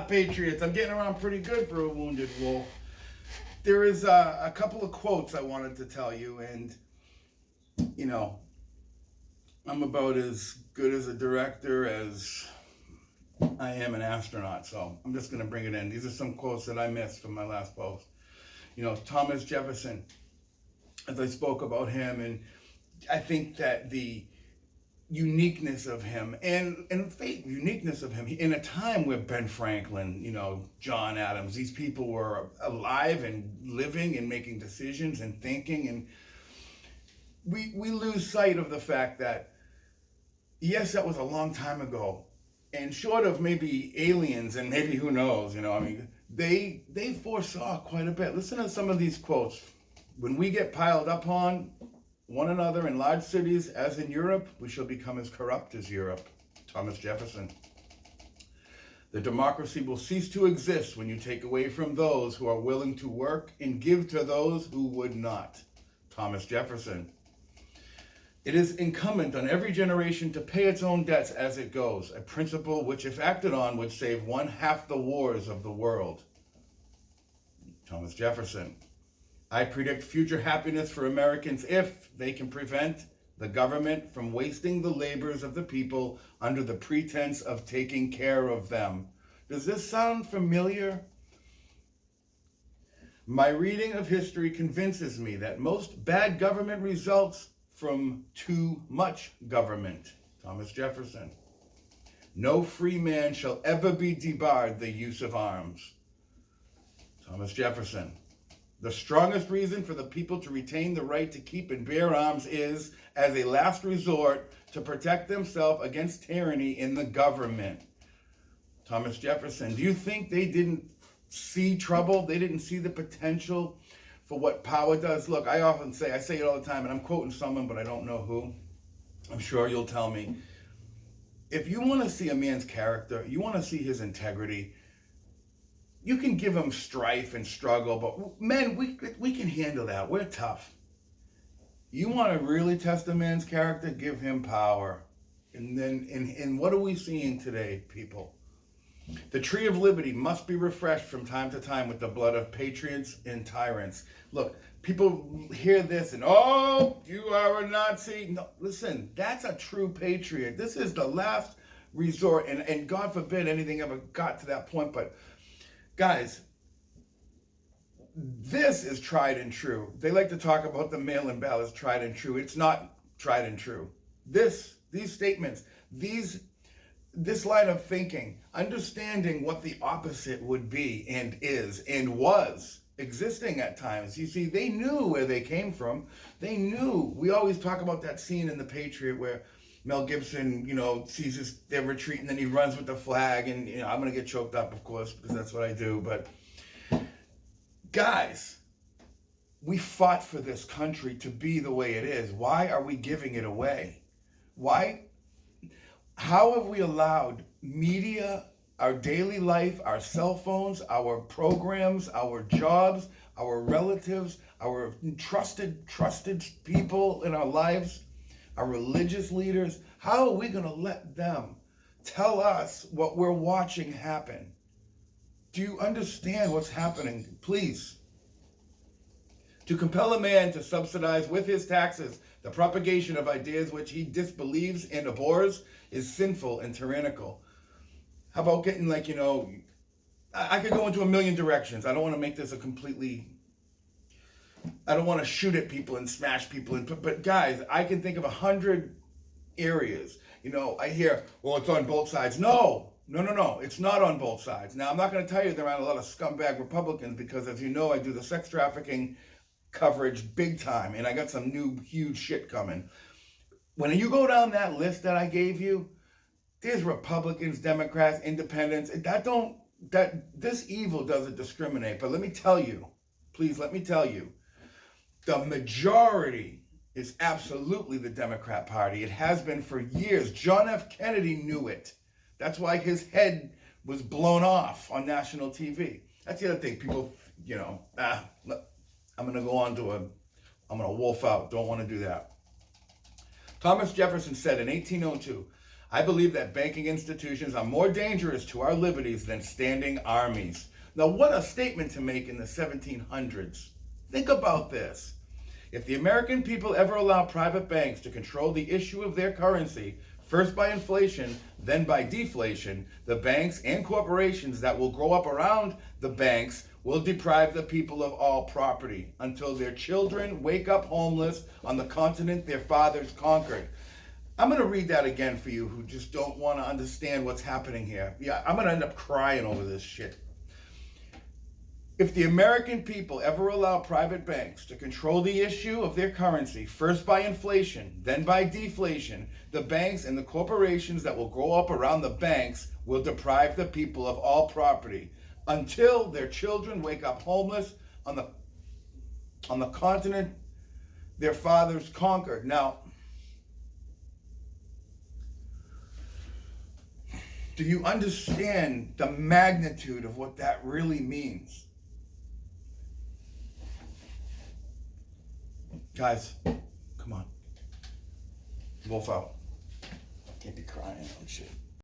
Patriots. I'm getting around pretty good for a wounded wolf. There is a couple of quotes I wanted to tell you, and, you know, I'm about as good as a director as I am an astronaut, so I'm just going to bring it in. These are some quotes that I missed from my last post. You know, Thomas Jefferson, as I spoke about him, and I think that the uniqueness of him and the uniqueness of him in a time where Ben Franklin, you know, John Adams, these people were alive and living and making decisions and thinking, and we lose sight of the fact that, yes, that was a long time ago, and short of maybe aliens and maybe who knows, you know, I mean, they foresaw quite a bit. Listen to some of these quotes. When we get piled up on one another in large cities, as in Europe, we shall become as corrupt as Europe. Thomas Jefferson. The democracy will cease to exist when you take away from those who are willing to work and give to those who would not. Thomas Jefferson. It is incumbent on every generation to pay its own debts as it goes, a principle which, if acted on, would save 1/2 the wars of the world. Thomas Jefferson. I predict future happiness for Americans if they can prevent the government from wasting the labors of the people under the pretense of taking care of them. Does this sound familiar? My reading of history convinces me that most bad government results from too much government. Thomas Jefferson. No free man shall ever be debarred the use of arms. Thomas Jefferson. The strongest reason for the people to retain the right to keep and bear arms is, as a last resort, to protect themselves against tyranny in the government. Thomas Jefferson. Do you think they didn't see trouble? They didn't see the potential for what power does? Look, I say it all the time, and I'm quoting someone, but I don't know who. I'm sure you'll tell me. If you want to see a man's character, you want to see his integrity, you can give him strife and struggle, but men, we can handle that. We're tough. You want to really test a man's character, give him power. And then, and what are we seeing today, people? The tree of liberty must be refreshed from time to time with the blood of patriots and tyrants. Look, people hear this and, oh, you are a Nazi. No, listen, that's a true patriot. This is the last resort, and God forbid anything ever got to that point, but guys, this is tried and true. They like to talk about the mail-in ballots tried and true. It's not tried and true. These statements, this line of thinking, understanding what the opposite would be and is and was existing at times. You see, they knew where they came from. They knew. We always talk about that scene in The Patriot where Mel Gibson, you know, sees their retreat and then he runs with the flag, and, you know, I'm going to get choked up, of course, because that's what I do. But guys, we fought for this country to be the way it is. Why are we giving it away? Why? How have we allowed media, our daily life, our cell phones, our programs, our jobs, our relatives, our trusted people in our lives, our religious leaders, how are we going to let them tell us what we're watching happen? Do you understand what's happening? Please. To compel a man to subsidize with his taxes the propagation of ideas which he disbelieves and abhors is sinful and tyrannical. How about getting, like, you know, I could go into a million directions. I don't want to make this I don't want to shoot at people and smash people, but guys, I can think of 100 areas. You know, I hear, well, it's on both sides. No, it's not on both sides. Now, I'm not going to tell you there aren't a lot of scumbag Republicans, because, as you know, I do the sex trafficking coverage big time, and I got some new huge shit coming. When you go down that list that I gave you, there's Republicans, Democrats, Independents. This evil doesn't discriminate. But let me tell you, please let me tell you, the majority is absolutely the Democrat Party. It has been for years. John F. Kennedy knew it. That's why his head was blown off on national TV. That's the other thing. People, you know, I'm going to go on to I'm going to wolf out. Don't want to do that. Thomas Jefferson said in 1802, I believe that banking institutions are more dangerous to our liberties than standing armies. Now, what a statement to make in the 1700s. Think about this. If the American people ever allow private banks to control the issue of their currency, first by inflation, then by deflation, the banks and corporations that will grow up around the banks will deprive the people of all property until their children wake up homeless on the continent their fathers conquered. I'm going to read that again for you who just don't want to understand what's happening here. Yeah, I'm going to end up crying over this shit. If the American people ever allow private banks to control the issue of their currency, first by inflation, then by deflation, the banks and the corporations that will grow up around the banks will deprive the people of all property until their children wake up homeless on the continent their fathers conquered. Now, do you understand the magnitude of what that really means? Guys, come on. Wolf out. Can't be crying on shit.